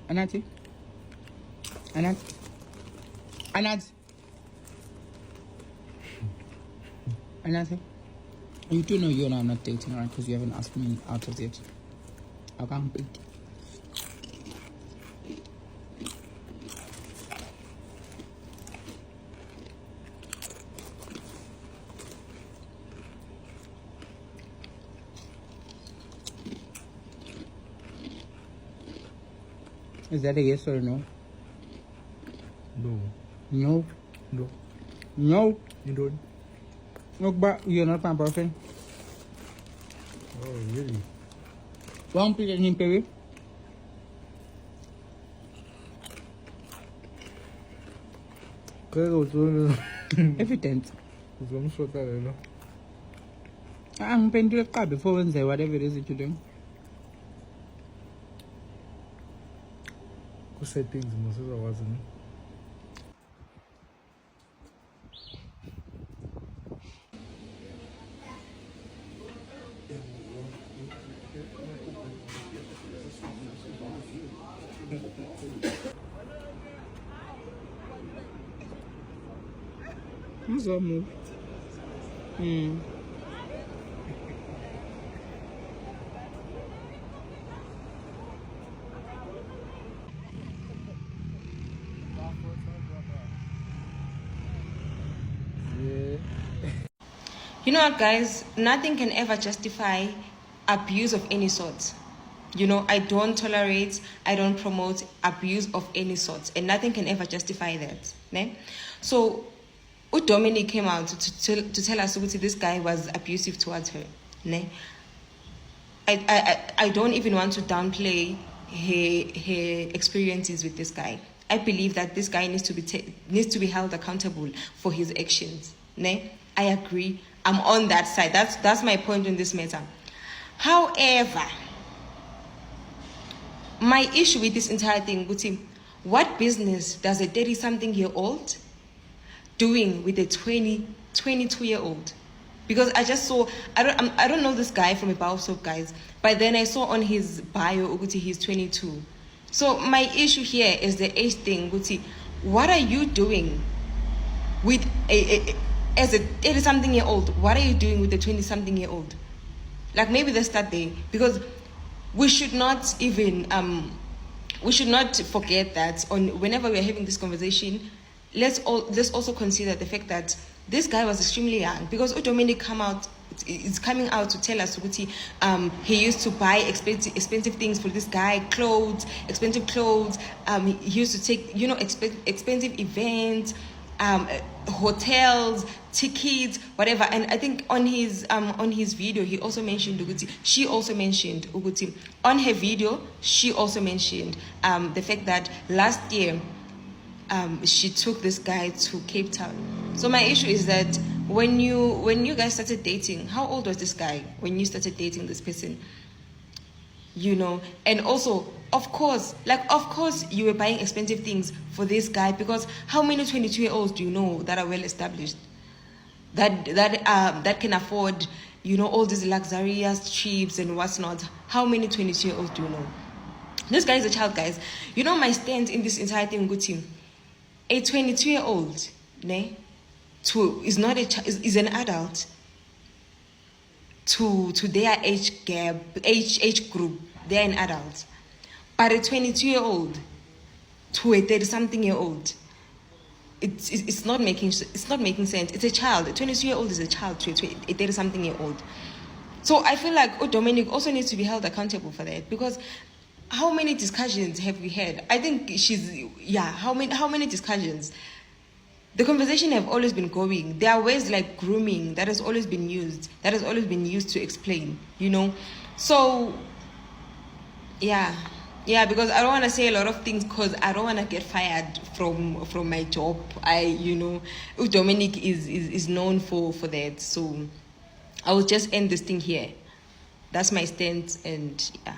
Anathi. Anathi. You do know you and I are not dating, right? Because you haven't asked me out of it. I can't beat. Is that a yes or a no? No. No? No. No? You don't? Look, but you're not my boyfriend. Oh, really? Won't be any baby. Evidence. I'm paying to the car before Wednesday, whatever it is that you're doing. Who said things most of the wasn't? Who's that move? You know what, guys? Nothing can ever justify abuse of any sort. You know, I don't tolerate, I don't promote abuse of any sort, and nothing can ever justify that. Ne? So, Dominic came out to tell us that this guy was abusive towards her. Ne? I don't even want to downplay her experiences with this guy. I believe that this guy needs to be held accountable for his actions. Ne? I agree. I'm on that side. That's my point on this matter. However, my issue with this entire thing, Guti, what business does a 30-something-year-old doing with a 22-year-old? Because I just saw, I don't know this guy from a bar of soap, guys, but then I saw on his bio, Guti, he's 22. So my issue here is the age thing, Guti. What are you doing with as a 30-something-year-old? What are you doing with a 20-something-year-old? Like, maybe let's start there, because we should not even we should not forget that whenever we're having this conversation, let's also consider the fact that this guy was extremely young, because Dominic is coming out to tell us he used to buy expensive things for this guy, expensive clothes. He used to take expensive events, hotels, tickets, whatever. And I think on his video he also mentioned she also mentioned on her video, she also mentioned the fact that last year she took this guy to Cape Town. So my issue is that when you guys started dating, how old was this guy when you started dating this person? You know, and also, of course you were buying expensive things for this guy, because how many 22-year-olds do you know that are well established, that can afford, all these luxurious trips and what's not? How many 22-year-olds do you know? This guy is a child, guys. You know my stance in this entire thing, Guti. A 22-year-old, is not is an adult to their age gap, age group. They're an adult. But a 22-year-old to a 30-something-year-old, it's not making sense. It's a child. A 22-year-old is a child to a 30-something-year-old. So I feel like Dominic also needs to be held accountable for that, because how many discussions have we had? I think how many discussions? The conversation have always been going. There are ways like grooming that has always been used to explain, So yeah, because I don't want to say a lot of things, because I don't want to get fired from my job. Dominic is known for that. So I will just end this thing here. That's my stance, and yeah.